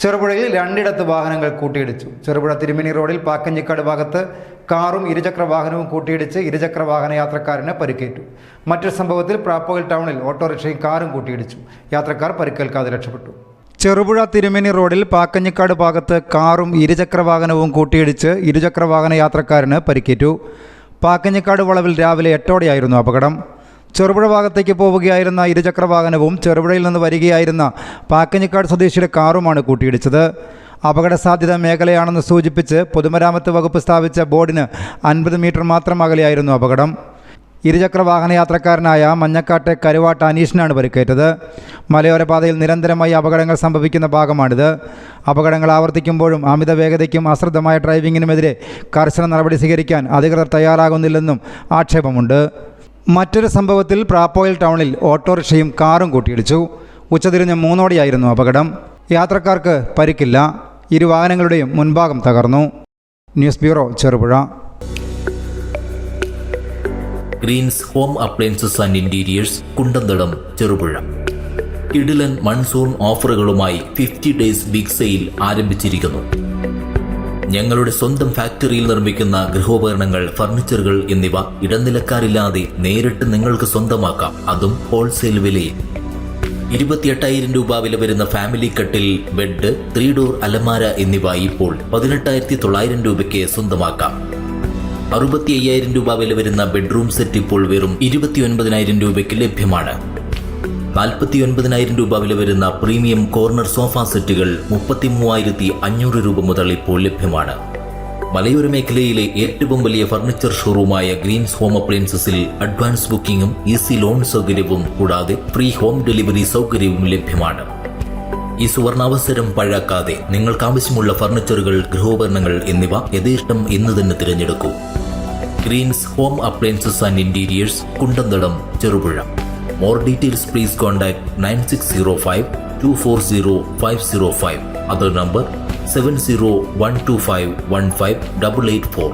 ചെറുപുഴയിൽ രണ്ടിടത്ത് വാഹനങ്ങൾ കൂട്ടിയിടിച്ചു. ചെറുപുഴ തിരുമേനി റോഡിൽ പാക്കഞ്ഞിക്കാട് ഭാഗത്ത് കാറും ഇരുചക്ര വാഹനവും കൂട്ടിയിടിച്ച് ഇരുചക്ര വാഹന യാത്രക്കാരന് പരിക്കേറ്റു. മറ്റൊരു സംഭവത്തിൽ പ്രാപ്പോയിൽ ടൗണിൽ ഓട്ടോറിക്ഷയും കാറും കൂട്ടിയിടിച്ചു. യാത്രക്കാർ പരിക്കേൽക്കാതെ രക്ഷപ്പെട്ടു. ചെറുപുഴ തിരുമേനി റോഡിൽ പാക്കഞ്ഞിക്കാട് ഭാഗത്ത് കാറും ഇരുചക്ര വാഹനവും കൂട്ടിയിടിച്ച് ഇരുചക്ര വാഹന യാത്രക്കാരന് പരിക്കേറ്റു. പാക്കഞ്ഞിക്കാട് വളവിൽ രാവിലെ 8ഓടെയായിരുന്നു അപകടം. ചെറുപുഴ ഭാഗത്തേക്ക് പോവുകയായിരുന്ന ഇരുചക്ര വാഹനവും ചെറുപുഴയിൽ നിന്ന് വരികയായിരുന്ന പാക്കഞ്ഞിക്കാട് സ്വദേശിയുടെ കാറുമാണ് കൂട്ടിയിടിച്ചത്. അപകട സാധ്യത മേഖലയാണെന്ന് സൂചിപ്പിച്ച് പൊതുമരാമത്ത് വകുപ്പ് സ്ഥാപിച്ച ബോർഡിന് 50 മീറ്റർ മാത്രം അകലെയായിരുന്നു അപകടം. ഇരുചക്ര വാഹന യാത്രക്കാരനായ മഞ്ഞക്കാട്ടെ കരുവാട്ട് അനീഷിനാണ് പരിക്കേറ്റത്. മലയോര പാതയിൽ നിരന്തരമായി അപകടങ്ങൾ സംഭവിക്കുന്ന ഭാഗമാണിത്. അപകടങ്ങൾ ആവർത്തിക്കുമ്പോഴും അമിത വേഗതയ്ക്കും അശ്രദ്ധമായ ഡ്രൈവിങ്ങിനുമെതിരെ കർശന നടപടി സ്വീകരിക്കാൻ അധികൃതർ തയ്യാറാകുന്നില്ലെന്നും ആക്ഷേപമുണ്ട്. മറ്റൊരു സംഭവത്തിൽ പ്രാപ്പോയിൽ ടൗണിൽ ഓട്ടോറിക്ഷയും കാറും കൂട്ടിയിടിച്ചു. ഉച്ചതിരിഞ്ഞ് 3ഓടെയായിരുന്നു അപകടം. യാത്രക്കാർക്ക് പരിക്കില്ല. ഇരു വാഹനങ്ങളുടെയും മുൻഭാഗം തകർന്നു. News bureau, Cherupuzha. Greens home appliances and interiors, Kundanthadam, Cherupuzha. കിടിലൻ മൺസൂൺ ഓഫറുകളുമായി 50 ഡേയ്സ് ബിഗ് സെയിൽ ആരംഭിച്ചിരിക്കുന്നു. ഞങ്ങളുടെ സ്വന്തം ഫാക്ടറിയിൽ നിർമ്മിക്കുന്ന ഗൃഹോപകരണങ്ങൾ, ഫർണിച്ചറുകൾ എന്നിവ ഇടനിലക്കാരില്ലാതെ നേരിട്ട് നിങ്ങൾക്ക് സ്വന്തമാക്കാം. അതും ഹോൾസെയിൽ വിലയിൽ. 28,000 രൂപ വില വരുന്ന ഫാമിലി കട്ടിൽ, ബെഡ്, 3 ഡോർ അലമാര എന്നിവ ഇപ്പോൾ 18,900 രൂപയ്ക്ക് സ്വന്തമാക്കാം. 65,000 രൂപ വില വരുന്ന ബെഡ്റൂം സെറ്റ് ഇപ്പോൾ വെറും 29,000 രൂപയ്ക്ക് ലഭ്യമാണ്. 49,000 രൂപ വില വരുന്ന പ്രീമിയം കോർണർ സോഫ സെറ്റുകൾ 33,500 രൂപ മുതൽ ഇപ്പോൾ ലഭ്യമാണ്. മലയോര മേഖലയിലെ ഏറ്റവും വലിയ ഫർണിച്ചർ ഷോറൂമായ ഗ്രീൻസ് ഹോം അപ്ലയൻസസിൽ അഡ്വാൻസ് ബുക്കിംഗും ഈസി ലോൺ സൗകര്യവും കൂടാതെ ഫ്രീ ഹോം ഡെലിവറി സൗകര്യവും ലഭ്യമാണ്. ഈ സുവർണാവസരം പഴാക്കാതെ നിങ്ങൾക്ക് ആവശ്യമുള്ള ഫർണിച്ചറുകൾ, ഗൃഹോപകരണങ്ങൾ എന്നിവ യഥേഷ്ടം ഇന്ന് തന്നെ തിരഞ്ഞെടുക്കൂ. Greens home appliances and interiors, Kundanthadam, Cherupuzha. More details please contact 9605 240 505. Other number 7012515884.